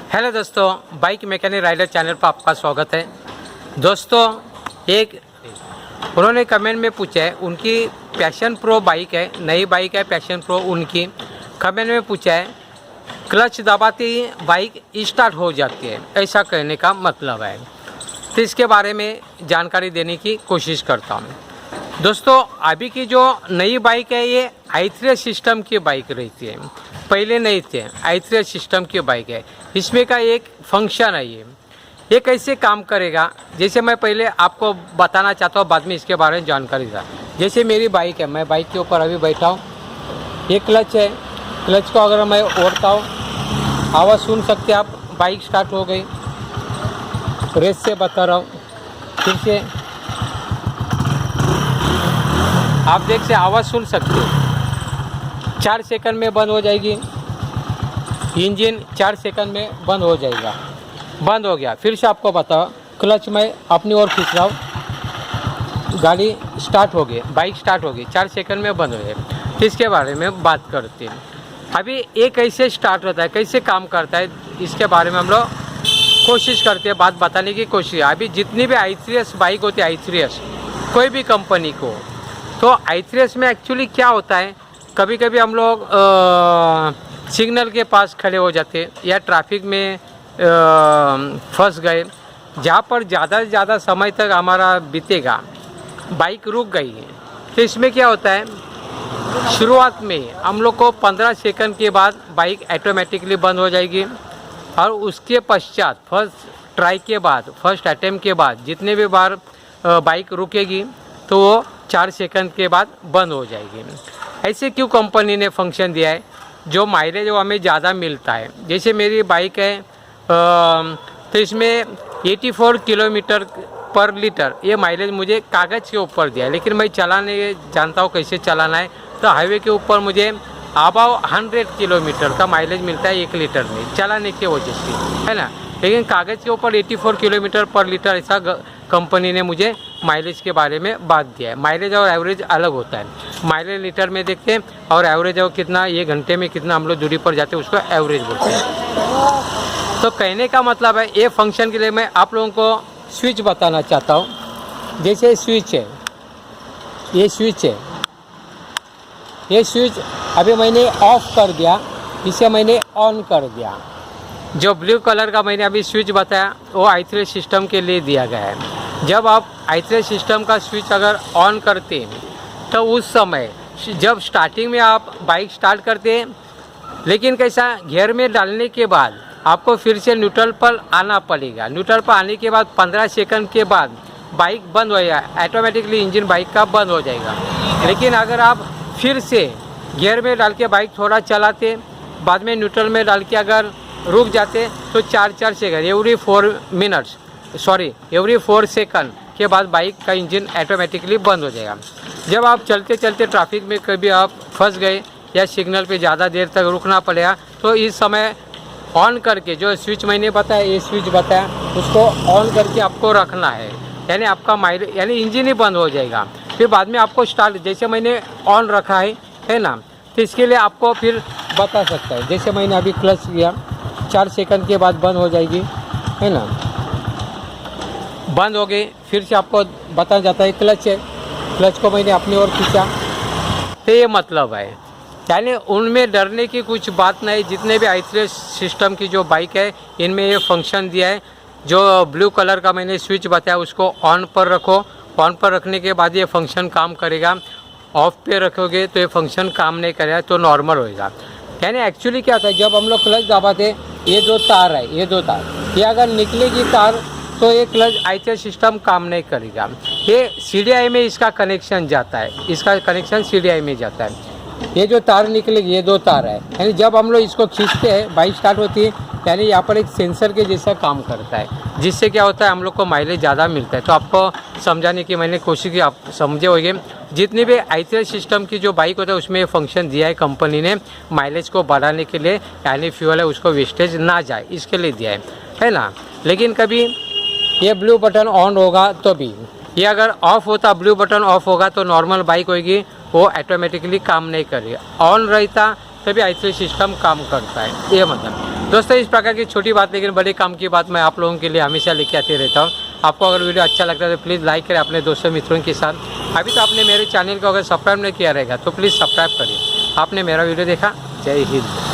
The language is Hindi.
हेलो दोस्तों, बाइक मैकेनिक राइडर चैनल पर आपका स्वागत है। दोस्तों, एक उन्होंने कमेंट में पूछा है, उनकी पैशन प्रो बाइक है, नई बाइक है पैशन प्रो। उनकी कमेंट में पूछा है क्लच दबाते ही बाइक स्टार्ट हो जाती है, ऐसा कहने का मतलब है। तो इसके बारे में जानकारी देने की कोशिश करता हूँ। दोस्तों, अभी की जो नई बाइक है ये i3 सिस्टम की बाइक रहती है, पहले नहीं थे। i3 सिस्टम की बाइक है, इसमें का एक फंक्शन है। ये कैसे काम करेगा, जैसे मैं पहले आपको बताना चाहता हूँ, बाद में इसके बारे में जानकारी था। जैसे मेरी बाइक है, मैं बाइक के ऊपर अभी बैठा हूँ, ये क्लच है। क्लच को अगर मैं ओढ़ता हूँ, आवाज़ सुन सकते आप, बाइक स्टार्ट हो गई। रेस से बता रहा हूँ, फिर से आप देख से आवाज़ सुन सकते हो। 4 सेकंड में बंद हो जाएगी इंजन, 4 सेकंड में बंद हो जाएगा। बंद हो गया, फिर से आपको बताओ, क्लच में अपनी ओर खींच रहा हूँ, गाड़ी स्टार्ट हो गई, बाइक स्टार्ट हो गई, 4 सेकंड में बंद हो गई। इसके बारे में बात करते हैं। अभी ये कैसे स्टार्ट होता है, कैसे काम करता है, इसके बारे में हम लोग कोशिश करते हैं, बात बताने की कोशिश। अभी जितनी भी i3 बाइक होती है, i3 कोई भी कंपनी को, तो i3 में एक्चुअली क्या होता है, कभी कभी हम लोग सिग्नल के पास खड़े हो जाते या ट्रैफिक में फंस गए, जहाँ पर ज़्यादा से ज़्यादा समय तक हमारा बीतेगा, बाइक रुक गई है। तो इसमें क्या होता है, शुरुआत में हम लोग को 15 सेकंड के बाद बाइक ऑटोमेटिकली बंद हो जाएगी, और उसके पश्चात फर्स्ट ट्राई के बाद, फर्स्ट अटैम्प्ट के बाद जितने भी बार बाइक रुकेगी तो वो 4 सेकंड के बाद बंद हो जाएगी। ऐसे क्यों कंपनी ने फंक्शन दिया है, जो माइलेज वो हमें ज़्यादा मिलता है। जैसे मेरी बाइक है तो इसमें 84 किलोमीटर पर लीटर ये माइलेज मुझे कागज़ के ऊपर दिया है, लेकिन मैं चलाने जानता हूँ कैसे चलाना है। तो हाईवे के ऊपर मुझे अबाव 100 किलोमीटर का माइलेज मिलता है 1 लीटर में, चलाने की वजह से, है ना। लेकिन कागज़ के ऊपर 84 किलोमीटर पर लीटर ऐसा कंपनी ने मुझे माइलेज के बारे में बात दिया है। माइलेज और एवरेज अलग होता है, माइलेज लीटर में देखते हैं, और एवरेज और कितना, ये घंटे में कितना हम लोग दूरी पर जाते हैं, उसको एवरेज बोलते हैं। तो कहने का मतलब है, ये फंक्शन के लिए मैं आप लोगों को स्विच बताना चाहता हूँ। जैसे स्विच है, ये स्विच है, ये स्विच अभी मैंने ऑफ कर दिया, इसे मैंने ऑन कर दिया। जो ब्लू कलर का मैंने अभी स्विच बताया वो i3 सिस्टम के लिए दिया गया है। जब आप i3 सिस्टम का स्विच अगर ऑन करते हैं तो उस समय जब स्टार्टिंग में आप बाइक स्टार्ट करते हैं, लेकिन कैसा, गियर में डालने के बाद आपको फिर से न्यूट्रल पर आना पड़ेगा। न्यूट्रल पर आने के बाद 15 सेकंड के बाद बाइक बंद हो जाएगा, ऑटोमेटिकली इंजन बाइक का बंद हो जाएगा। लेकिन अगर आप फिर से गियर में डाल के बाइक थोड़ा चलाते, बाद में न्यूट्रल में डाल के अगर रुक जाते, तो 4 सेकंड एवरी 4 सेकंड के बाद बाइक का इंजन ऑटोमेटिकली बंद हो जाएगा। जब आप चलते चलते ट्रैफिक में कभी आप फंस गए या सिग्नल पे ज़्यादा देर तक रुकना पड़ेगा, तो इस समय ऑन करके, जो स्विच मैंने बताया, ये स्विच बताया, उसको ऑन करके आपको रखना है, यानी आपका माइलेज, यानी इंजन ही बंद हो जाएगा। फिर बाद में आपको स्टार्ट, जैसे मैंने ऑन रखा है ना, तो इसके लिए आपको फिर बता सकता है। जैसे मैंने अभी क्लच किया, 4 सेकंड के बाद बंद हो जाएगी, है ना, बंद हो गई। फिर से आपको बताया जाता है क्लच है, क्लच को मैंने अपनी ओर खींचा, तो ये मतलब है, यानी उनमें डरने की कुछ बात नहीं। जितने भी i3 सिस्टम की जो बाइक है, इनमें ये फंक्शन दिया है। जो ब्लू कलर का मैंने स्विच बताया उसको ऑन पर रखो, ऑन पर रखने के बाद ये फंक्शन काम करेगा। ऑफ पे रखोगे तो ये फंक्शन काम नहीं करेगा, तो नॉर्मल होएगा। यानी एक्चुअली क्या होता है, जब हम लोग क्लच दबाते, ये 2 तार है, ये 2 तार, ये अगर निकलेगी तार तो ये क्लच i3 सिस्टम काम नहीं करेगा। ये CDI में इसका कनेक्शन जाता है, इसका कनेक्शन CDI में जाता है। ये जो तार निकलेगी, ये 2 तार है, यानी जब हम लोग इसको खींचते हैं, बाइक स्टार्ट होती है, यानी यहाँ पर एक सेंसर के जैसा काम करता है, जिससे क्या होता है, हम लोग को माइलेज ज़्यादा मिलता है। तो आपको समझाने की मैंने कोशिश की, आप समझे होंगे। जितनी भी i3 सिस्टम की जो बाइक होता है उसमें ये फंक्शन दिया है कंपनी ने, माइलेज को बढ़ाने के लिए, यानी फ्यूल है उसको वेस्टेज ना जाए, इसके लिए दिया है ना। लेकिन कभी ये ब्लू बटन ऑन होगा तो भी, ये अगर ऑफ होता, ब्लू बटन ऑफ होगा तो नॉर्मल बाइक होगी, वो ऑटोमेटिकली काम नहीं करेगा। ऑन रहता तभी i3 सिस्टम काम करता है, ये मतलब। दोस्तों इस प्रकार की छोटी बात लेकिन बड़े काम की बात मैं आप लोगों के लिए हमेशा लेके आते रहता हूँ। आपको अगर वीडियो अच्छा लगता है तो प्लीज़ लाइक करें अपने दोस्तों मित्रों के साथ। अभी तो आपने मेरे चैनल को अगर सब्सक्राइब नहीं किया रहेगा तो प्लीज़ सब्सक्राइब करिए। आपने मेरा वीडियो देखा, जय हिंद।